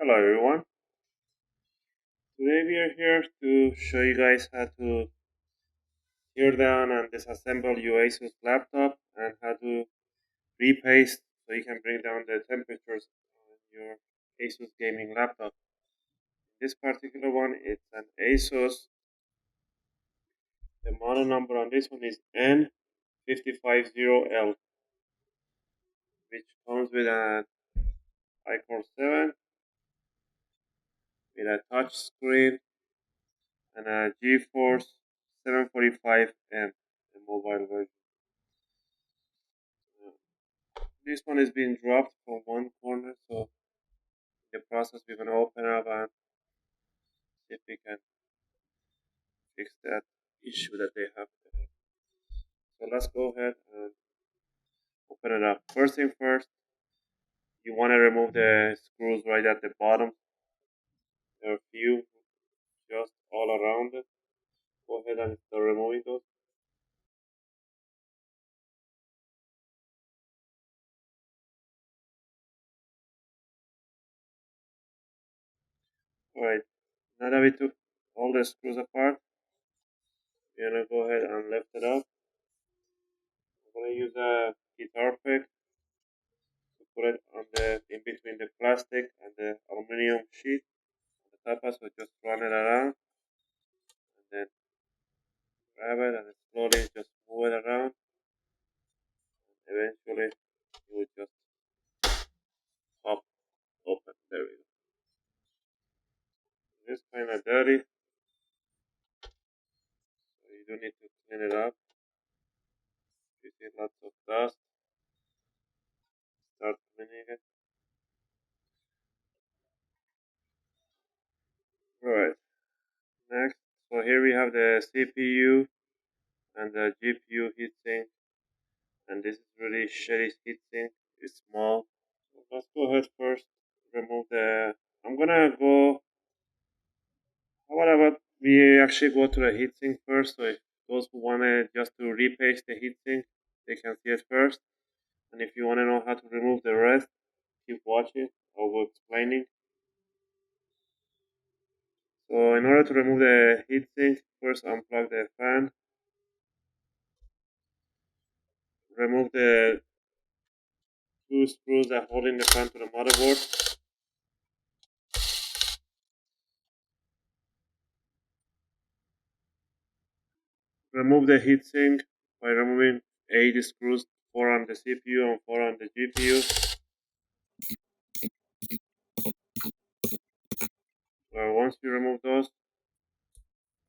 Hello everyone. Today we are here to show you guys how to tear down and disassemble your ASUS laptop and how to repaste so you can bring down the temperatures on your ASUS gaming laptop. This particular one it's an ASUS. The model number on this one is N550L, which comes with an iCore 7 with a touch screen and a GeForce 745M, the mobile version. This one is being dropped from one corner, so in the process we're gonna open up and see if we can fix that issue that they have there. So let's go ahead and open it up. First thing first, you want to remove the screws right at the bottom. There are a few just all around it. Go ahead and start removing those. Alright, now that we took all the screws apart, we're gonna go ahead and lift it up. I'm gonna use a guitar pick to put it on the in between the plastic and the aluminum sheet on the top, so just run it around and then grab it and slowly just move it around. Eventually it will just pop open. There we go. It's kind of dirty, so you do need to clean it up. You see lots of dust, start cleaning it. Alright, next, so here we have the CPU and the GPU heatsink, and this is really shitty heatsink. It's small. So let's go ahead first, remove the, I'm gonna go, how about we actually go to the heatsink first, so if those who want just to repaste the heatsink, they can see it first. And if you want to know how to remove the rest, keep watching. I will explaining. So in order to remove the heatsink, first unplug the fan. Remove the two screws that hold in the fan to the motherboard. Remove the heatsink by removing 8 screws, 4 on the CPU and 4 on the GPU. Once you remove those,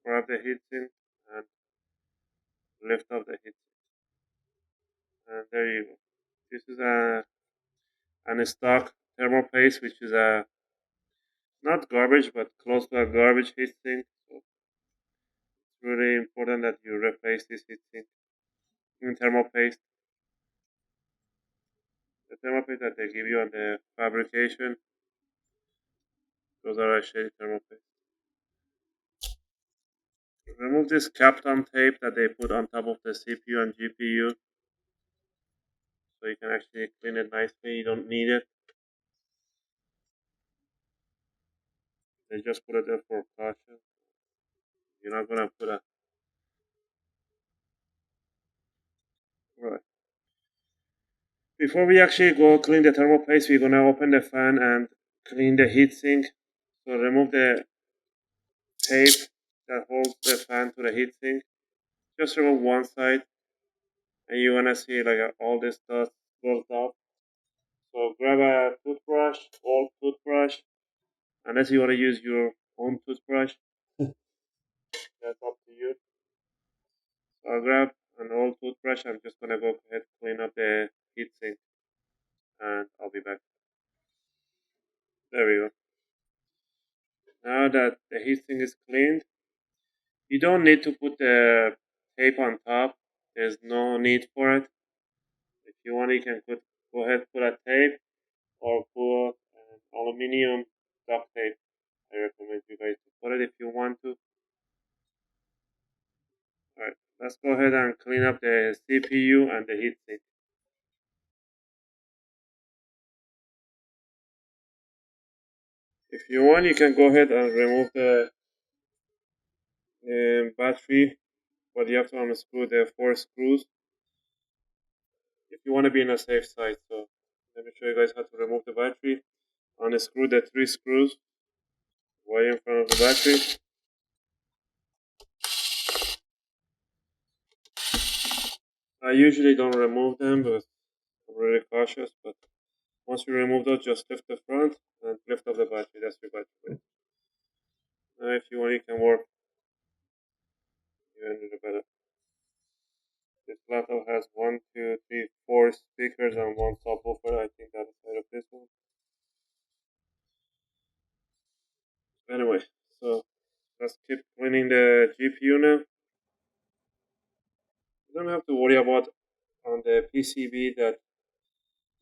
grab the heatsink and lift up the heatsink. And there you go. This is an stock thermal paste, which is a not garbage but close to a garbage heatsink. So it's really important that you replace this heatsink in thermal paste. The thermal paste that they give you on the fabrication, those are actually thermal paste. Remove this Kapton tape that they put on top of the CPU and GPU, so you can actually clean it nicely. You don't need it. They just put it there for caution. You're not gonna put a right. Before we actually go clean the thermal paste, we're gonna open the fan and clean the heatsink. So remove the tape that holds the fan to the heatsink. Just remove one side, and you wanna see like all this dust built up. So grab a toothbrush, old toothbrush, unless you wanna use your own toothbrush. That's up to you. So I'll grab an old toothbrush. I'm just gonna go ahead and clean up the heatsink, and I'll be back. There we go. Now that the heatsink is cleaned, you don't need to put the tape on top. There's no need for it. If you want, you can go ahead and put a tape or put an aluminum duct tape. I recommend you guys to put it if you want to. Alright, let's go ahead and clean up the CPU and the heatsink. If you want, you can go ahead and remove the battery, but you have to unscrew the 4 screws if you want to be in a safe side. So let me show you guys how to remove the battery. Unscrew the 3 screws right in front of the battery. I usually don't remove them, but I'm really cautious. But once you remove those, just lift the front and lift up the battery. That's your battery. Now, if you want, you can work even a little better. This laptop has 1, 2, 3, 4 speakers and 1 subwoofer. I think that's the side of this one. Anyway, so let's keep cleaning the GPU now. You don't have to worry about on the PCB that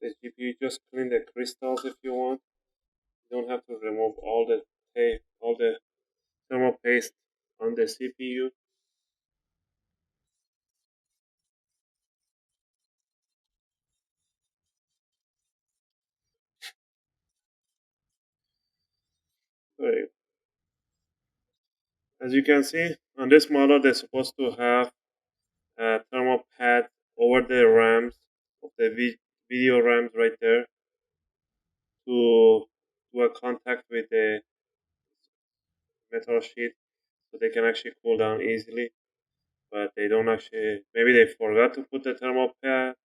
the GPU, just clean the crystals if you want. You don't have to remove all the tape, all the thermal paste on the CPU. Sorry. As you can see, on this model, they're supposed to have a thermal pad over the RAMs of the video RAMs right there to do a contact with the metal sheet so they can actually cool down easily. But they don't actually, maybe they forgot to put the thermal pad.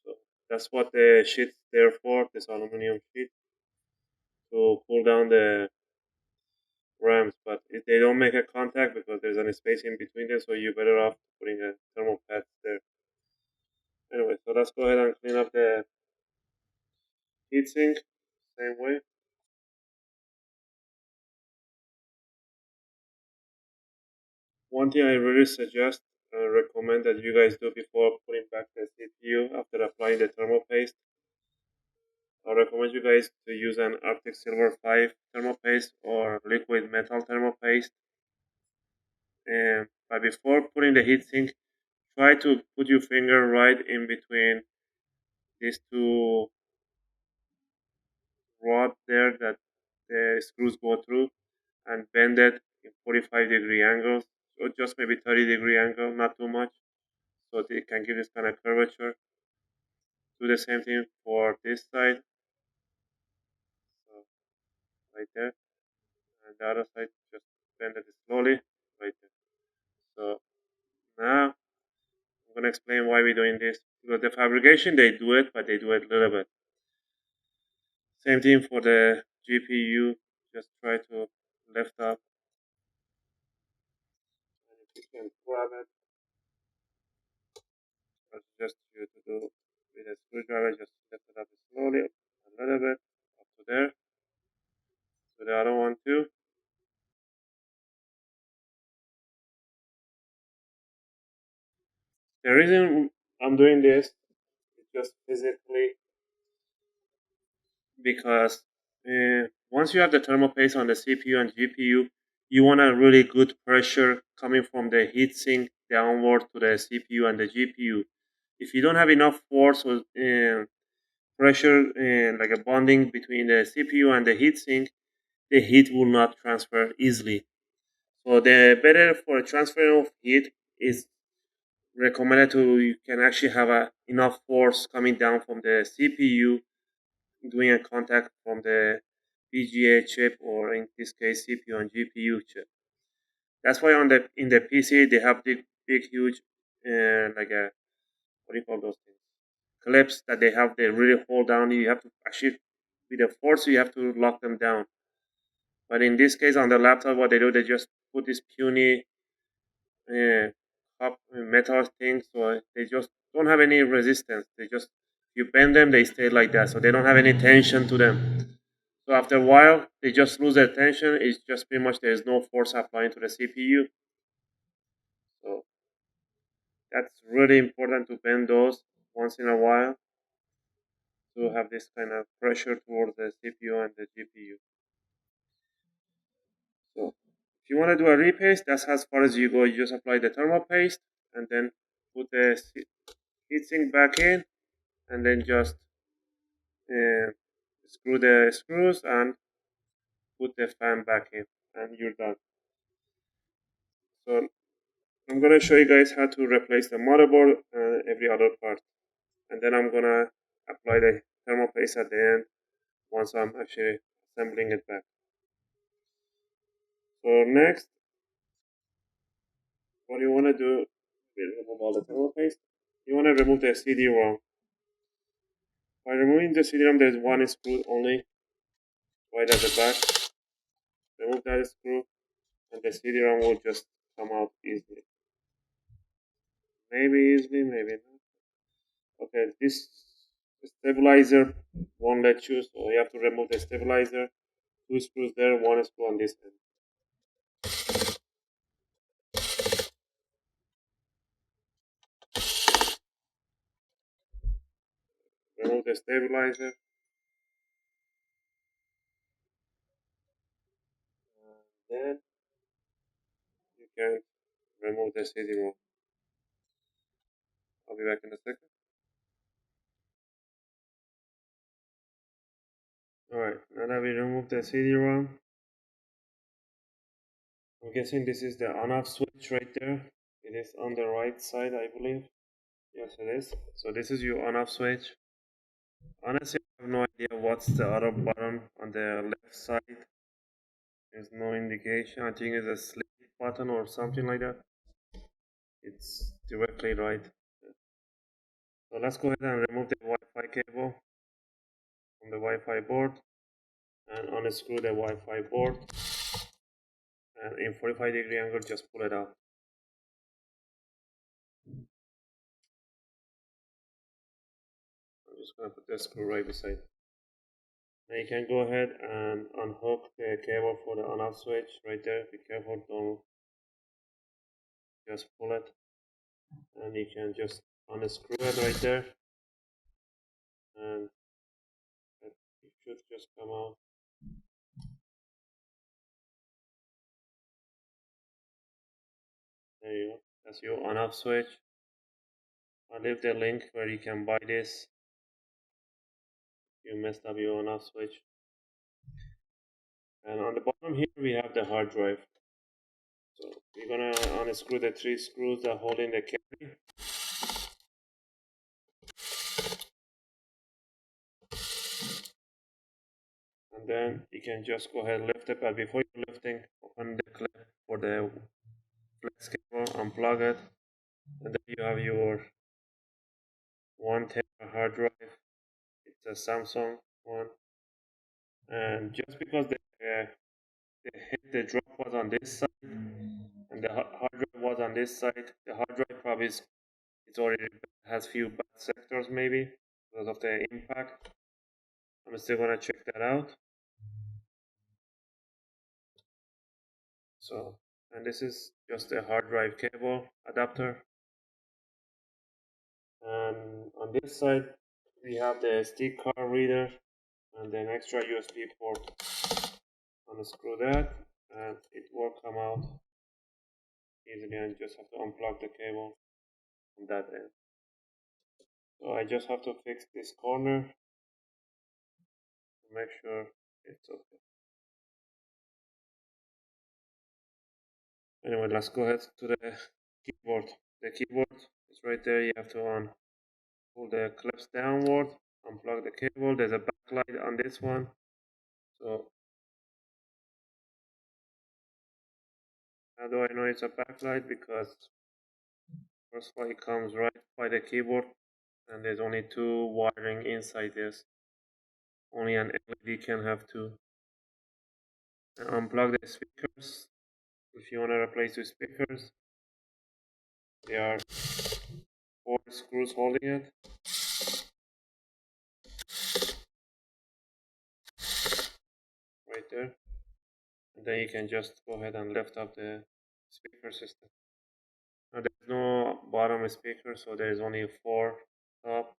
So that's what the sheet's there for, this aluminum sheet, to cool down the RAMs. But if they don't make a contact because there's any space in between them, so you're better off putting a thermal pad there. Anyway, so let's go ahead and clean up the heatsink same way. One thing I really suggest and recommend that you guys do before putting back the CPU after applying the thermal paste, I recommend you guys to use an Arctic Silver 5 thermal paste or liquid metal thermal paste. But before putting the heatsink, try to put your finger right in between these two rods there that the screws go through and bend it in 45-degree angles, or just maybe 30-degree angle, not too much, so it can give this kind of curvature. Do the same thing for this side, so right there, and the other side, just bend it slowly, right there. So now I'm gonna explain why we're doing this. Because the fabrication they do it, but they do it a little bit. Same thing for the GPU. Just try to lift up, and if you can grab it, that's just you to do with a screwdriver. Just lift it up slowly, a little bit, up to there. To the other one too. The reason I'm doing this is just physically because once you have the thermal paste on the CPU and GPU, you want a really good pressure coming from the heatsink downward to the CPU and the GPU. If you don't have enough force or pressure like a bonding between the CPU and the heatsink, the heat will not transfer easily. So the better for a transfer of heat is recommended to you can actually have enough force coming down from the CPU doing a contact from the VGA chip, or in this case CPU and GPU chip. That's why on the in the PC they have big huge like a, what do you call those things, clips that they really hold down. You have to actually with the force you have to lock them down. But in this case on the laptop, what they do, they just put this puny uh, metal thing, so they just don't have any resistance. They just, you bend them, they stay like that, so they don't have any tension to them. So after a while, they just lose their tension. It's just pretty much there's no force applying to the CPU. So that's really important to bend those once in a while to have this kind of pressure towards the CPU and the GPU. So if you want to do a repaste, that's as far as you go. You just apply the thermal paste and then put the heatsink back in, and then just screw the screws and put the fan back in, and you're done. So I'm gonna show you guys how to replace the motherboard and every other part, and then I'm gonna apply the thermal paste at the end once I'm actually assembling it back. So next, what you wanna do, remove all the thermal paste. You wanna remove the CD-ROM. By removing the CD-ROM, there's one screw only right at the back. Remove that screw, and the CD-ROM will just come out easily. Maybe easily, maybe not. Okay, this stabilizer won't let you, so you have to remove the stabilizer. 2 screws there, 1 screw on this end. Remove the stabilizer. And then you can remove the CD-ROM. I'll be back in a second. Alright, now that we removed the CD-ROM, I'm guessing this is the on-off switch right there. It is on the right side, I believe. Yes, it is. So this is your on-off switch. Honestly, I have no idea what's the other button on the left side. There's no indication. I think it's a sleep button or something like that. It's directly right. So let's go ahead and remove the Wi-Fi cable from the Wi-Fi board and unscrew the Wi-Fi board, and in 45-degree angle just pull it out. I'm just going to put the screw right beside. Now you can go ahead and unhook the cable for the on-off switch right there. Be careful, don't just pull it, and you can just unscrew it right there, and it should just come out. There you go. That's your on-off switch. I'll leave the link where you can buy this. You messed up your on-off switch. And on the bottom here we have the hard drive. So we're gonna unscrew the 3 screws that hold in the cable. And then you can just go ahead and lift it, but before you're lifting, open the clip for the flex cable, unplug it, and then you have your 1 tera hard drive. It's a Samsung one, and just because the drop was on this side and the hard drive was on this side, the hard drive probably it's already has few bad sectors maybe because of the impact. I'm still gonna check that out. So, and this is just a hard drive cable adapter. And on this side, we have the SD card reader and then extra USB port. Unscrew that, and it will come out easily, and just have to unplug the cable from that end. So I just have to fix this corner to make sure it's okay. Anyway, let's go ahead to the keyboard. The keyboard is right there. You have to pull the clips downward, unplug the cable. There's a backlight on this one. So how do I know it's a backlight? Because first of all, it comes right by the keyboard, and there's only 2 wiring inside this. Only an LED can have 2. And unplug the speakers. If you want to replace the speakers, there are 4 screws holding it. Right there. And then you can just go ahead and lift up the speaker system. Now there's no bottom speaker, so there's only 4 top.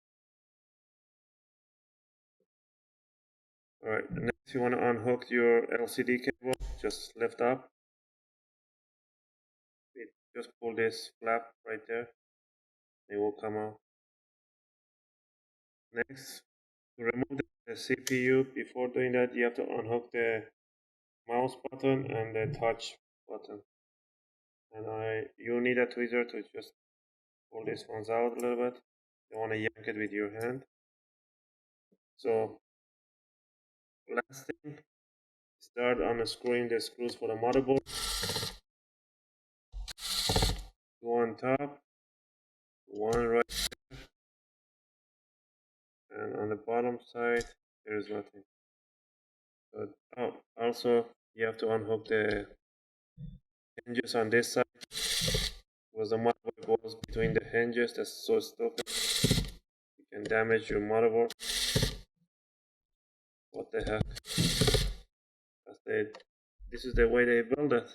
Alright, next you want to unhook your LCD cable. Just lift up. Just pull this flap right there. It will come out. Next, to remove the CPU, before doing that, you have to unhook the mouse button and the touch button. And you need a tweezer to just pull these ones out a little bit. You want to yank it with your hand. So last thing, start unscrewing the screws for the motherboard. Two on top, one right there, and on the bottom side there is nothing. But also you have to unhook the hinges on this side because the motherboard goes between the hinges. That's so stupid. You can damage your motherboard. What the heck? This is the way they build it.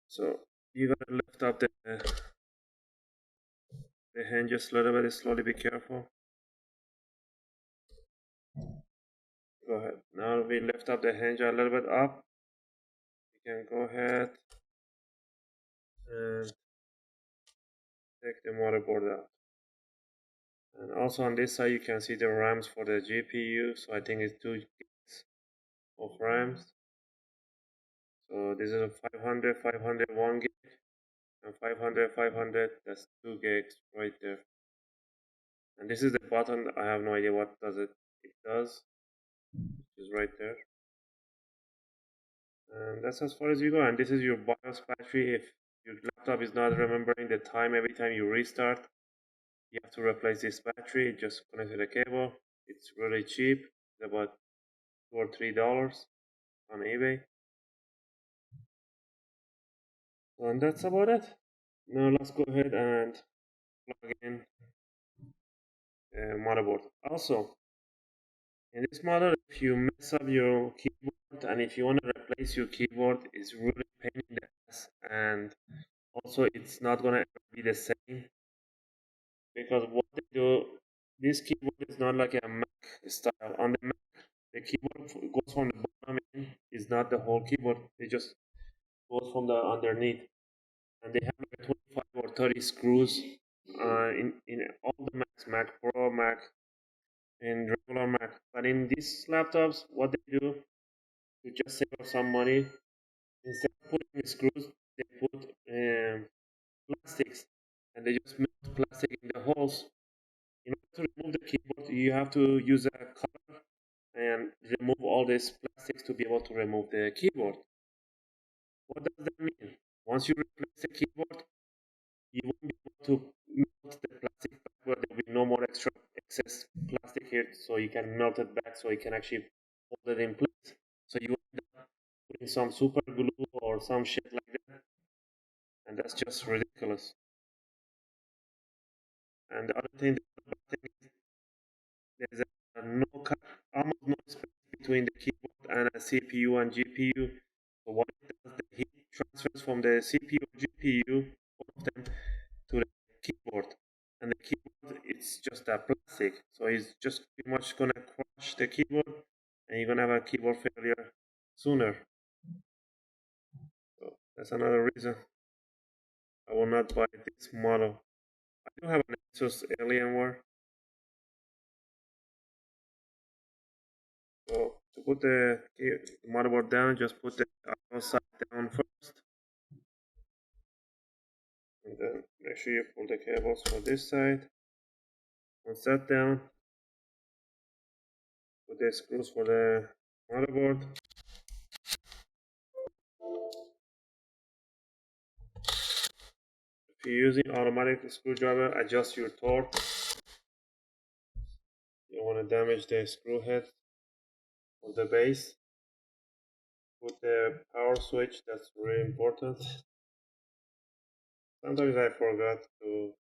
So you gotta lift up the hinges a little bit slowly. Be careful. Go ahead. Now we lift up the hinge a little bit up. You can go ahead and take the motherboard out. And also on this side you can see the RAMs for the GPU. So I think it's 2 gigs of RAMs. So this is a 500, 500, 1 gig, and 500, 500. That's 2 gigs right there. And this is the button. I have no idea what it does. Which is right there. And that's as far as you go. And this is your BIOS battery. If your laptop is not remembering the time every time you restart, you have to replace this battery. Just connect to the cable. It's really cheap. It's about $2 or $3 on eBay. And that's about it. Now let's go ahead and plug in the motherboard. Also, in this model, if you mess up your keyboard and if you want to replace your keyboard, it's really pain in the ass, and also it's not gonna ever be the same because what they do, this keyboard is not like a Mac style. On the Mac, the keyboard goes from the bottom in, is not the whole keyboard. It just goes from the underneath, and they have like 25 or 30 screws in all the Macs, Mac Pro, Mac, and regular Mac. But in these laptops, what they do to just save up some money, instead of putting screws, they put plastics, and they just melt plastic in the holes. In order to remove the keyboard, you have to use a cutter and remove all these plastics to be able to remove the keyboard. What does that mean? Once you replace the keyboard, you won't be able to melt the plastic back where there will be no more extra excess plastic here, so you can melt it back so you can actually hold it in place. So you end up putting some super glue or some shit like that, and that's just ridiculous. And the other thing, is there's no cut, almost no space between the keyboard and a CPU and GPU. So what it does, the heat transfers from the CPU or GPU, both of them, to the keyboard. And the keyboard, it's just a plastic, so it's just pretty much gonna crush the keyboard, and you're gonna have a keyboard failure sooner. So that's another reason I will not buy this model. I do have an ASUS Alienware. So to put the motherboard down, just put the outside down first, and then make sure you pull the cables for this side. Once that down, put the screws for the motherboard. If you're using automatic screwdriver, adjust your torque. You don't want to damage the screw head of the base. Put the power switch, that's really important. Sometimes I forgot to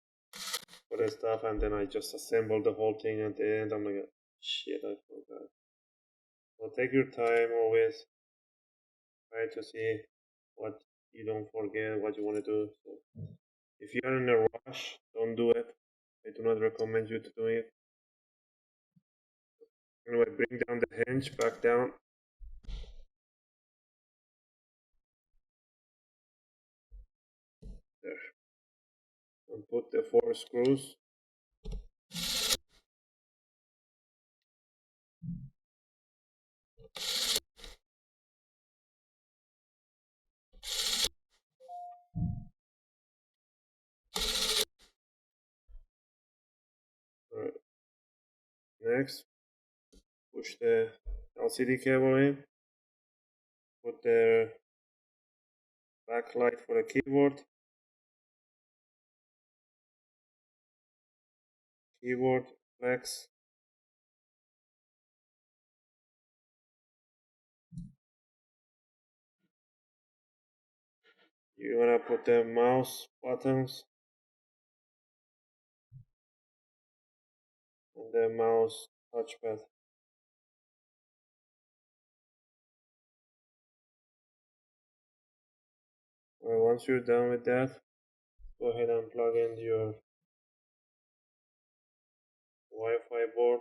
put the stuff and then I just assemble the whole thing at the end. I'm like, shit, I forgot. So take your time always. Try to see what you don't forget, what you want to do. So if you are in a rush, don't do it. I do not recommend you to do it. Anyway, bring down the hinge, back down. There. And put the 4 screws. Next, push the LCD cable in, put the backlight for the keyboard, flex, you wanna put the mouse buttons and the mouse touchpad. Well, once you're done with that, go ahead and plug in your Wi-Fi board.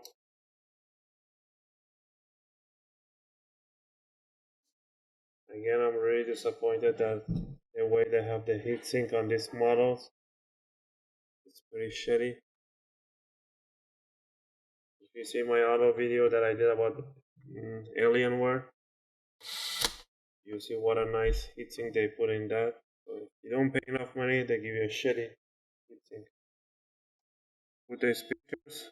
Again, I'm really disappointed that the way they have the heatsink on these models, it's pretty shitty. If you see my other video that I did about Alienware, you see what a nice heatsink they put in that. So if you don't pay enough money, they give you a shitty heatsink. With the speakers,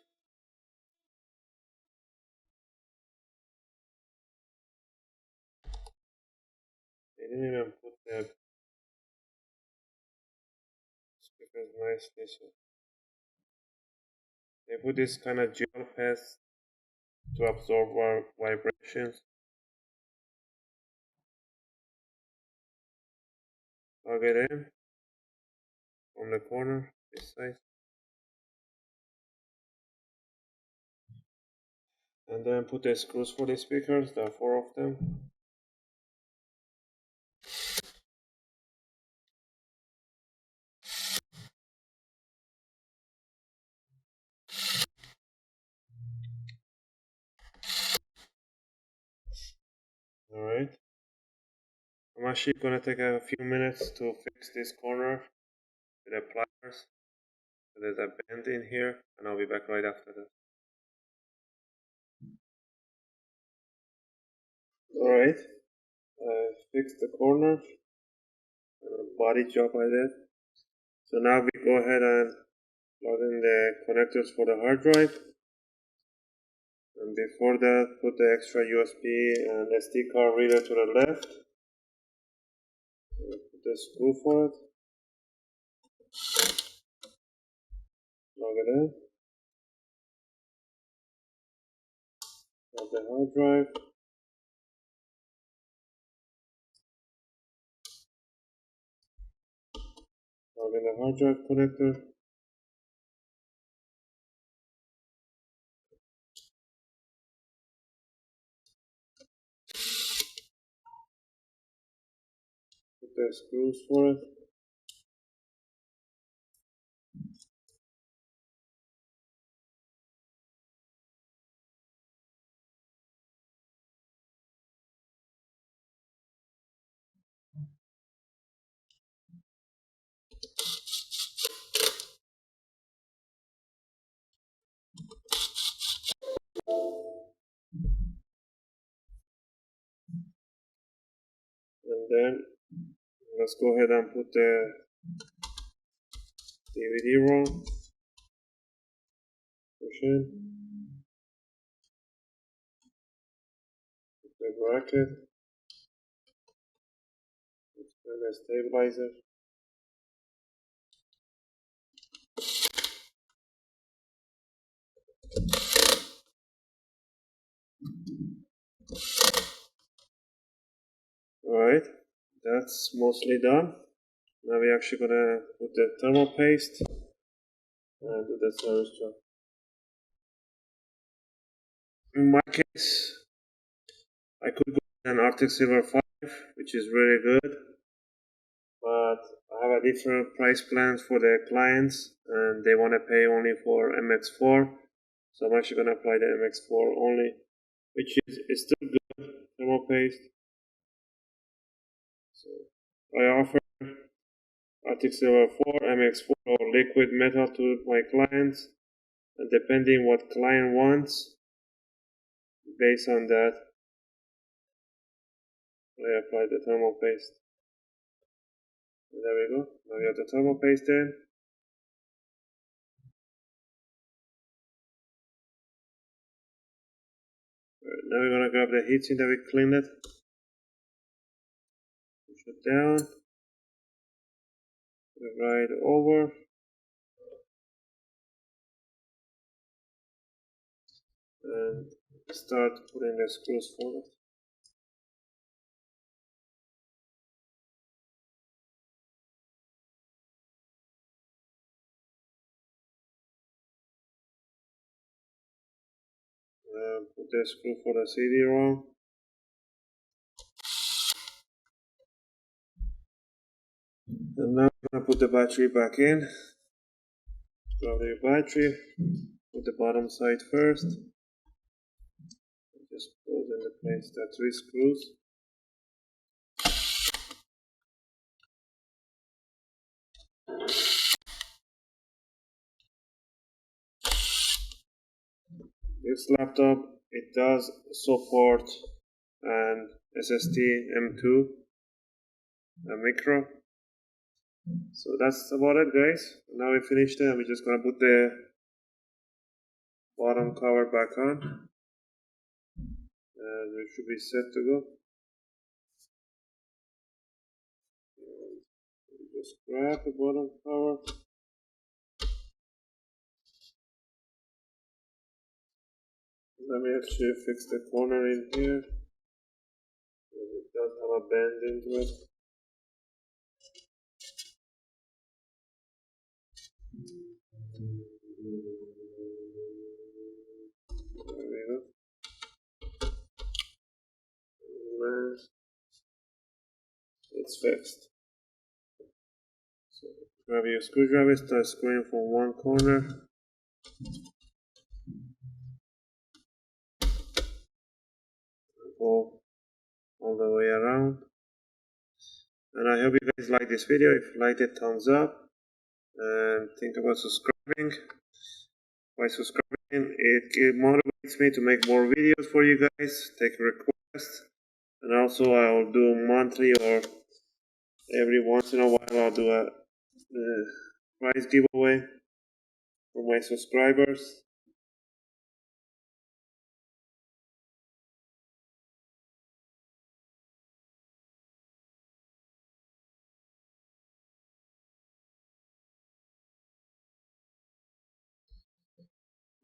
they didn't even put the speakers nicely. So they put this kind of gel paste to absorb vibrations. Plug it in from the corner, this side. And then put the screws for the speakers, there are 4 of them. Alright. I'm actually gonna take a few minutes to fix this corner with the pliers. So there's a bend in here, and I'll be back right after that. Alright, I fixed the corner, body job I did. So now we go ahead and plug in the connectors for the hard drive. And before that, put the extra USB and SD card reader to the left. Put the screw for it. Plug it in. Plug the hard drive. Plug in the hard drive connector. Put the screws for it. And then let's go ahead and put the DVD-ROM. Push in. Put the bracket. And the stabilizer. Alright, that's mostly done. Now we're actually gonna put the thermal paste and do the service job. In my case, I could go with an Arctic Silver 5, which is really good, but I have a different price plans for the clients and they want to pay only for MX4, so I'm actually gonna apply the MX4 only, which is still good thermal paste. So I offer Arctic Silver 4, MX4 or liquid metal to my clients, and depending what client wants, based on that, I apply the thermal paste. And there we go. Now we have the thermal paste in. Now we're gonna grab the heatsink that we cleaned it, push it down, put it right over, and start putting the screws for it. Put the screw for the CD-ROM. And now I'm gonna put the battery back in. Grab the battery, put the bottom side first. Just close into place the 3 screws. This laptop, it does support an SSD M2 micro. So that's about it, guys. Now we finished it, and we're just gonna put the bottom cover back on, and we should be set to go. Just grab the bottom cover. Let me actually fix the corner in here. It does have a bend into it. There we go. And it's fixed. So grab your screwdriver, start screwing from one corner. Go all the way around. And I hope you guys like this video. If you liked it, thumbs up. And think about subscribing. By subscribing, it motivates me to make more videos for you guys, take requests. And also I'll do monthly or every once in a while I'll do a prize giveaway for my subscribers.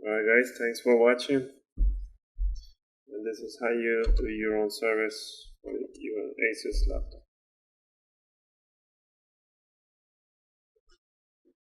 Alright guys, thanks for watching. And this is how you do your own service for your ASUS laptop.